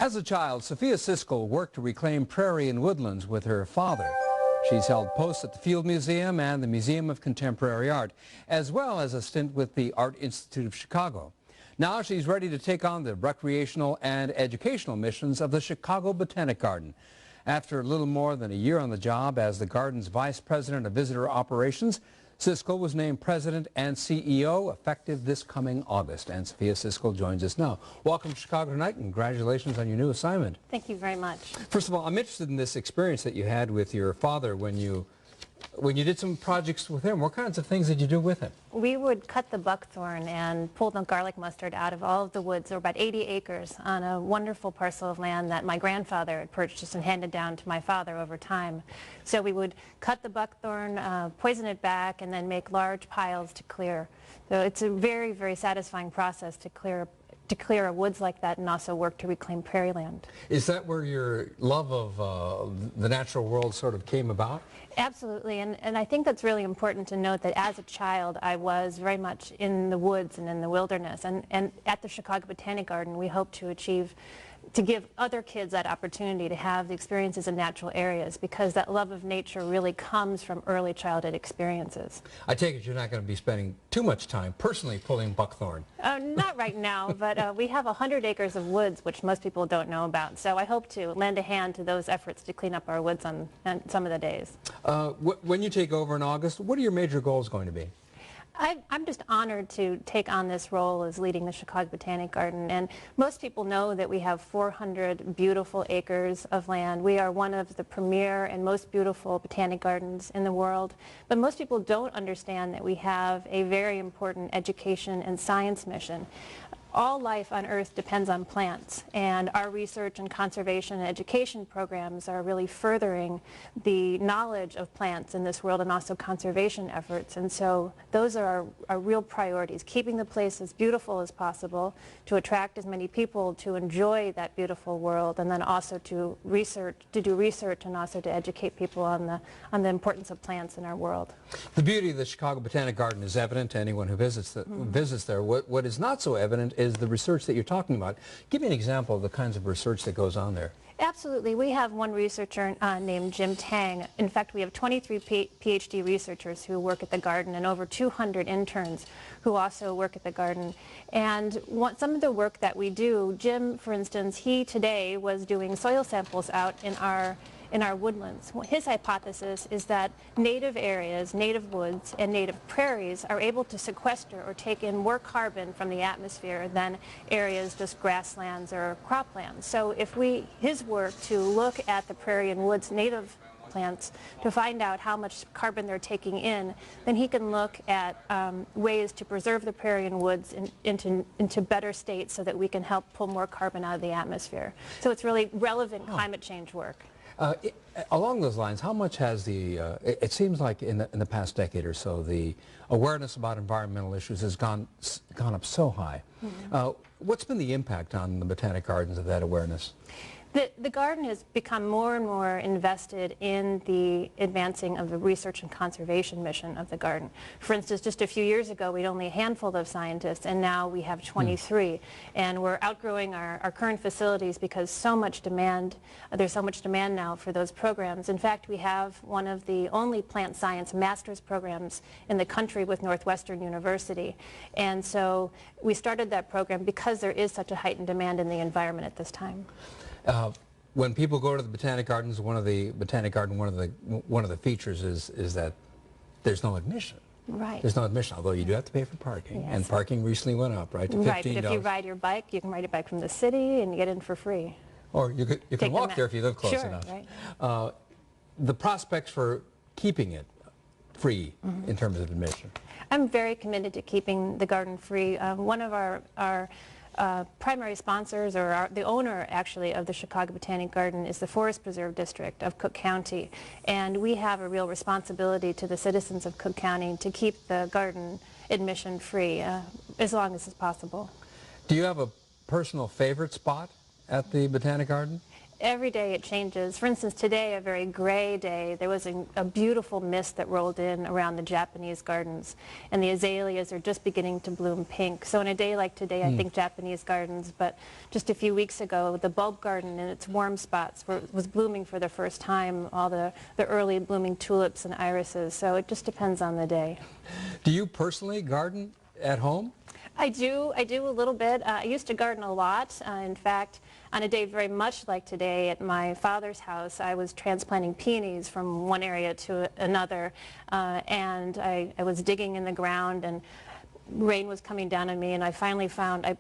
As a child, Sophia Siskel worked to reclaim prairie and woodlands with her father. She's held posts at the Field Museum and the Museum of Contemporary Art, as well as a stint with the Art Institute of Chicago. Now she's ready to take on the recreational and educational missions of the Chicago Botanic Garden. After a little more than a year on the job as the garden's vice president of visitor operations, Siskel was named president and CEO effective this coming August. And Sophia Siskel joins us now. Welcome to Chicago Tonight, and congratulations on your new assignment. Thank you very much. First of all, I'm interested in this experience that you had with your father when you did some projects with him. What kinds of things did you do with him? We would cut the buckthorn and pull the garlic mustard out of all of the woods. There were about 80 acres on a wonderful parcel of land that my grandfather had purchased and handed down to my father over time. So we would cut the buckthorn, poison it back, and then make large piles to clear. So it's a very, very satisfying process to clear woods like that and also work to reclaim prairie land. Is that where your love of the natural world sort of came about? Absolutely, and I think that's really important to note that as a child I was very much in the woods and in the wilderness, and at the Chicago Botanic Garden we hope to give other kids that opportunity to have the experiences in natural areas, because that love of nature really comes from early childhood experiences. I take it you're not going to be spending too much time personally pulling buckthorn. Not right now, but we have 100 acres of woods, which most people don't know about, so I hope to lend a hand to those efforts to clean up our woods on some of the days. When you take over in August, what are your major goals going to be? I'm just honored to take on this role as leading the Chicago Botanic Garden, and most people know that we have 400 beautiful acres of land. We are one of the premier and most beautiful botanic gardens in the world, but most people don't understand that we have a very important education and science mission. All life on Earth depends on plants, and our research and conservation and education programs are really furthering the knowledge of plants in this world and also conservation efforts. And so those are our real priorities, keeping the place as beautiful as possible, to attract as many people to enjoy that beautiful world, and then also to do research and also to educate people on the importance of plants in our world. The beauty of the Chicago Botanic Garden is evident to anyone who visits there. What is not so evident is the research that you're talking about. Give me an example of the kinds of research that goes on there. Absolutely. We have one researcher named Jim Tang. In fact, we have 23 PhD researchers who work at the garden and over 200 interns who also work at the garden. And some of the work that we do, Jim, for instance, he today was doing soil samples out in our woodlands. His hypothesis is that native areas, native woods, and native prairies are able to sequester or take in more carbon from the atmosphere than areas just grasslands or croplands. So if his work to look at the prairie and woods native plants to find out how much carbon they're taking in, then he can look at ways to preserve the prairie and woods into better states so that we can help pull more carbon out of the atmosphere. So it's really relevant climate change work. Along those lines, how much has it seems like in the past decade or so, the awareness about environmental issues has gone up so high. What's been the impact on the Botanic Gardens of that awareness? The garden has become more and more invested in the advancing of the research and conservation mission of the garden. For instance, just a few years ago, we had only a handful of scientists, and now we have 23. And we're outgrowing our current facilities because there's so much demand now for those programs. In fact, we have one of the only plant science master's programs in the country with Northwestern University. And so we started that program because there is such a heightened demand in the environment at this time. When people go to the Botanic Gardens, one of the features is that there's no admission. Right. There's no admission, although you do have to pay for parking. Yes. And parking recently went up, right, to $15. Right, but if you ride your bike, you can ride your bike from the city and get in for free. Or you can walk there if you live close enough. Right. The prospects for keeping it free in terms of admission. I'm very committed to keeping the garden free. One of our primary sponsors, or the owner actually of the Chicago Botanic Garden, is the Forest Preserve District of Cook County, and we have a real responsibility to the citizens of Cook County to keep the garden admission free as long as it's possible. Do you have a personal favorite spot at the Botanic Garden? every day it changes. For instance, today, a very gray day, there was a beautiful mist that rolled in around the Japanese gardens, and the azaleas are just beginning to bloom pink. So on a day like today, I think Japanese gardens, but just a few weeks ago, the bulb garden in its warm spots was blooming for the first time, all the early blooming tulips and irises. So it just depends on the day. Do you personally garden at home? I do a little bit. I used to garden a lot. In fact, on a day very much like today at my father's house, I was transplanting peonies from one area to another, and I was digging in the ground, and rain was coming down on me, and I finally found,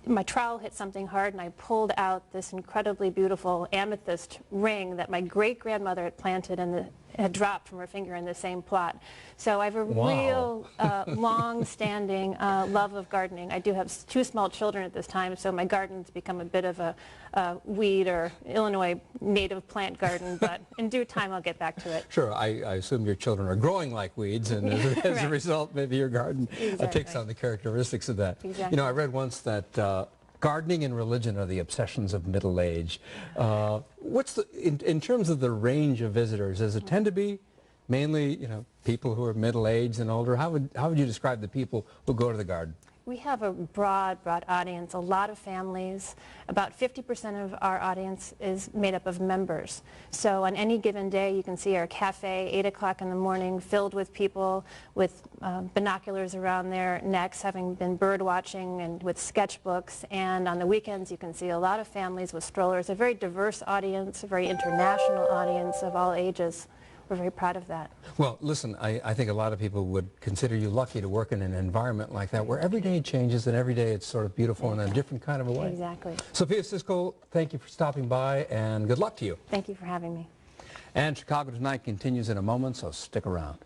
my trowel hit something hard, and I pulled out this incredibly beautiful amethyst ring that my great-grandmother had planted and had dropped from her finger in the same plot. So I have a real long-standing love of gardening. I do have two small children at this time, so my garden's become a bit of a weed or Illinois native plant garden, but in due time I'll get back to it. Sure, I assume your children are growing like weeds, and as a result, maybe your garden takes on the characteristics of that. Exactly. You know, I read once that gardening and religion are the obsessions of middle age. What's the, in terms of the range of visitors, does it tend to be mainly, you know, people who are middle-aged and older? How would you describe the people who go to the garden? We have a broad audience, a lot of families. About 50% of our audience is made up of members. So on any given day, you can see our cafe, 8 o'clock in the morning, filled with people with binoculars around their necks, having been bird watching and with sketchbooks. And on the weekends, you can see a lot of families with strollers, a very diverse audience, a very international audience of all ages. We're very proud of that. Well, listen, I think a lot of people would consider you lucky to work in an environment like that where every day changes and every day it's sort of beautiful in a different kind of a way. Exactly. Sophia Cisco, thank you for stopping by and good luck to you. Thank you for having me. And Chicago Tonight continues in a moment, so stick around.